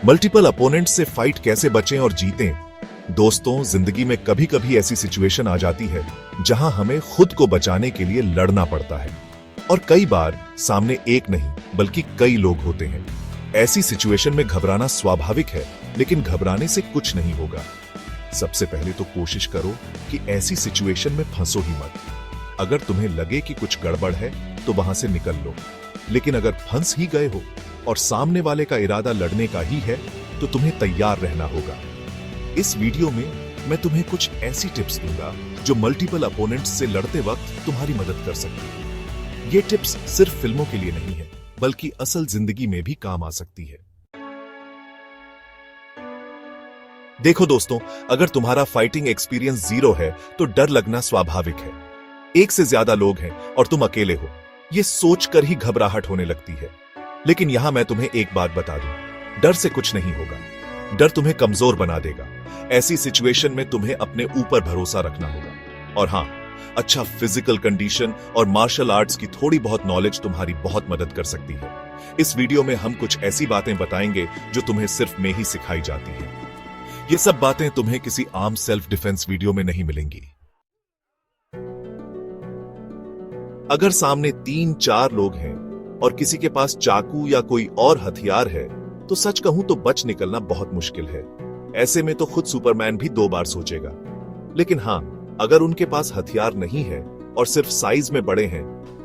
Multiple opponent से fight कैसे बचें और जीतें। दोस्तों, जिंदगी में कभी कभी ऐसी सिचुएशन आ जाती है जहां हमें खुद को बचाने के लिए लड़ना पड़ता है और कई बार सामने एक नहीं बल्कि कई लोग होते हैं। ऐसी सिचुएशन में घबराना स्वाभाविक है, लेकिन घबराने से कुछ नहीं होगा। सबसे पहले तो कोशिश करो कि ऐसी सिचुएशन में फंसो ही मत। अगर तुम्हें लगे कि कुछ गड़बड़ है तो वहां से निकल लो, लेकिन अगर फंस ही गए हो और सामने वाले का इरादा लड़ने का ही है तो तुम्हें तैयार रहना होगा। इस वीडियो में मैं तुम्हें कुछ ऐसी टिप्स दूंगा जो मल्टीपल अपोनेंट्स से लड़ते वक्त तुम्हारी मदद कर सकती है। ये टिप्स सिर्फ फिल्मों के लिए नहीं है, बल्कि असल जिंदगी में भी काम आ सकती है। देखो दोस्तों, अगर तुम्हारा फाइटिंग एक्सपीरियंस 0 है तो डर लगना स्वाभाविक है। एक से ज्यादा लोग हैं और तुम अकेले हो, यह सोचकर ही घबराहट होने लगती है। लेकिन यहां मैं तुम्हें एक बात बता दूं, डर से कुछ नहीं होगा। डर तुम्हें कमजोर बना देगा। ऐसी सिचुएशन में तुम्हें अपने ऊपर भरोसा रखना होगा। और हां, अच्छा फिजिकल कंडीशन और मार्शल आर्ट्स की थोड़ी बहुत नॉलेज तुम्हारी बहुत मदद कर सकती है। इस वीडियो में हम कुछ ऐसी बातें बताएंगे जो तुम्हें सिर्फ में ही सिखाई जाती है। ये सब बातें तुम्हें किसी आम सेल्फ डिफेंस वीडियो में नहीं मिलेंगी। अगर सामने 3-4 लोग हैं और किसी के पास चाकू या कोई और हथियार है तो सच कहूं तो बच निकलना बहुत मुश्किल है। ऐसे में तो खुद सुपरमैन भी 2 बार सोचेगा। लेकिन हां, अगर उनके पास हथियार नहीं है और सिर्फ साइज में बड़े हैं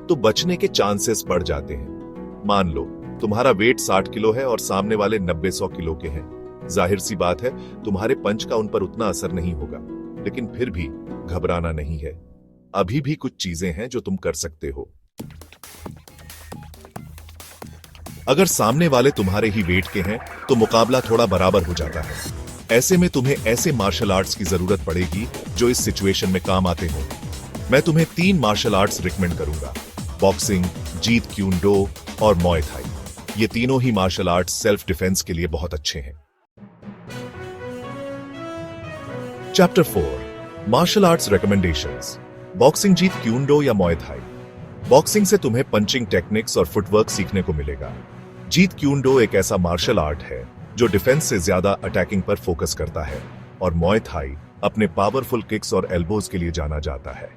तो बचने के चांसेस बढ़ जाते हैं। मान लो तुम्हारा वेट 60 किलो है और सामने वाले 90-100 किलो के हैं। जाहिर सी बात है तुम्हारे पंच का उन पर उतना असर नहीं होगा, लेकिन फिर भी घबराना नहीं है। अभी भी कुछ चीजें हैं जो तुम कर सकते हो। अगर सामने वाले तुम्हारे ही वेट के हैं तो मुकाबला थोड़ा बराबर हो जाता है। ऐसे में तुम्हें ऐसे मार्शल आर्ट्स की जरूरत पड़ेगी जो इस सिचुएशन में काम आते हो। मैं तुम्हें 3 मार्शल आर्ट्स रिकमेंड करूंगा: बॉक्सिंग, जीत क्यून डो और मॉय थाई। ये तीनों ही मार्शल आर्ट्स सेल्फ डिफेंस के लिए बहुत अच्छे हैं। Chapter 4 martial arts recommendations. Boxing, Jeet Kune Do या मॉय थाई। बॉक्सिंग से तुम्हें पंचिंग टेक्निक्स और फुटवर्क सीखने को मिलेगा। जीत क्यून डो एक ऐसा मार्शल आर्ट है जो डिफेंस से ज्यादा अटैकिंग पर फोकस करता है, और मॉय थाई अपने पावरफुल किक्स और एल्बोज के लिए जाना जाता है।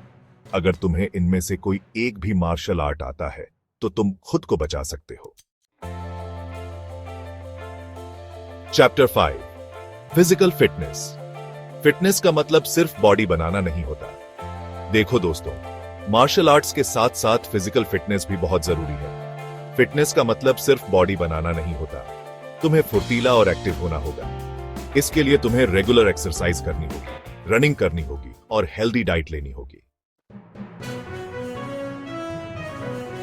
अगर तुम्हें इनमें से कोई एक भी मार्शल आर्ट आता है तो तुम खुद को बचा सकते हो। Chapter 5 physical fitness. फिटनेस का मतलब सिर्फ बॉडी बनाना नहीं होता। देखो दोस्तों, मार्शल आर्ट्स के साथ साथ फिजिकल फिटनेस भी बहुत जरूरी है। फिटनेस का मतलब सिर्फ बॉडी बनाना नहीं होता। तुम्हें फुर्तीला और एक्टिव होना होगा। इसके लिए तुम्हें रेगुलर एक्सरसाइज करनी होगी, रनिंग करनी होगी और हेल्दी डाइट लेनी होगी।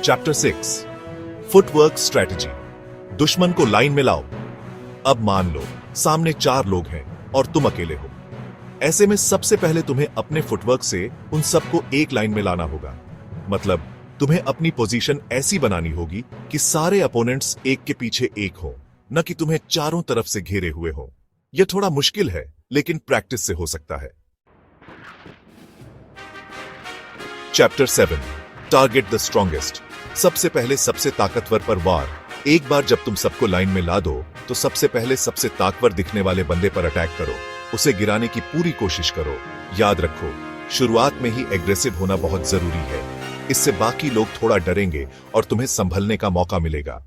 Chapter 6 footwork strategy. दुश्मन को लाइन में लाओ। अब मान लो सामने 4 लोग हैं और तुम अकेले हो। ऐसे में सबसे पहले तुम्हें अपने फुटवर्क से उन सबको एक लाइन में लाना होगा। मतलब तुम्हें अपनी पोजीशन ऐसी बनानी होगी कि सारे अपोनेंट्स एक के पीछे एक हो, न कि तुम्हें चारों तरफ से घेरे हुए हो। यह थोड़ा मुश्किल है, लेकिन प्रैक्टिस से हो सकता है। Chapter 7 target the strongest. सबसे पहले सबसे ताकतवर पर वार। एक बार जब तुम सबको लाइन में ला दो तो सबसे पहले सबसे ताकतवर दिखने वाले बंदे पर अटैक करो। उसे गिराने की पूरी कोशिश करो। याद रखो, शुरुआत में ही एग्रेसिव होना बहुत जरूरी है। इससे बाकी लोग थोड़ा डरेंगे और तुम्हें संभलने का मौका मिलेगा।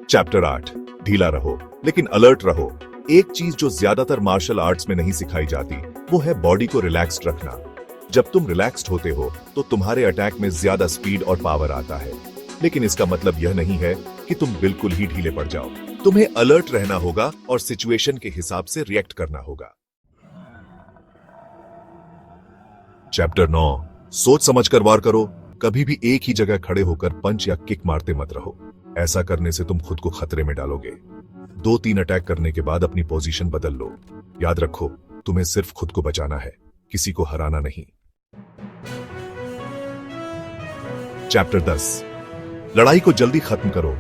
चैप्टर 8 ढीला रहो लेकिन अलर्ट रहो। एक चीज जो ज्यादातर मार्शल आर्ट्स में नहीं सिखाई जाती वो है बॉडी को रिलैक्स्ड रखना। जब तुम रिलैक्स्ड होते हो तो तुम्हारे अटैक में ज्यादा स्पीड और पावर आता है, लेकिन इसका मतलब यह नहीं है कि तुम बिल्कुल ही ढीले पड़ जाओ। तुम्हें अलर्ट रहना होगा और सिचुएशन के हिसाब से रिएक्ट करना होगा। चैप्टर 9 सोच समझकर वार करो। कभी भी एक ही जगह खड़े होकर पंच या किक मारते मत रहो। ऐसा करने से तुम खुद को खतरे में डालोगे। 2-3 अटैक करने के बाद अपनी पोजीशन बदल लो। याद रखो, तुम्हें सिर्फ खुद को बचाना है, किसी को हराना नहीं। चैप्टर 10 लड़ाई को जल्दी खत्म करो।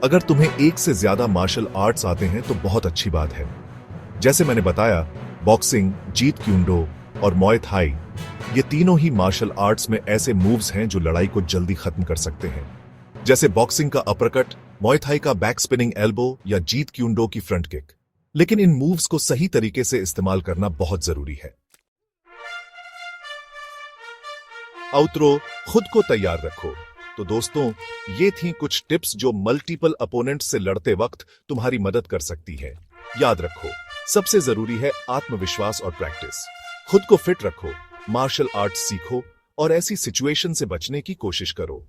अगर तुम्हें एक से ज्यादा मार्शल आर्ट्स आते हैं तो बहुत अच्छी बात है। जैसे मैंने बताया, बॉक्सिंग, जीत क्यून डो और मॉय थाई, ये तीनों ही मार्शल आर्ट्स में ऐसे मूव्स हैं जो लड़ाई को जल्दी खत्म कर सकते हैं। जैसे बॉक्सिंग का अपरकट मुay थाई का बैक स्पिनिंग एल्बो या जीत क्यूंडो की फ्रंट किक। लेकिन इन मूव्स को सही तरीके से इस्तेमाल करना बहुत जरूरी है। आउटरो, खुद को तैयार रखो। तो दोस्तों, ये थी कुछ टिप्स जो मल्टीपल अपोनेंट से लड़ते वक्त तुम्हारी मदद कर सकती है। याद रखो, सबसे जरूरी है आत्मविश्वास और प्रैक्टिस। खुद को फिट रखो, मार्शल आर्ट्स सीखो और ऐसी सिचुएशन से बचने की कोशिश करो।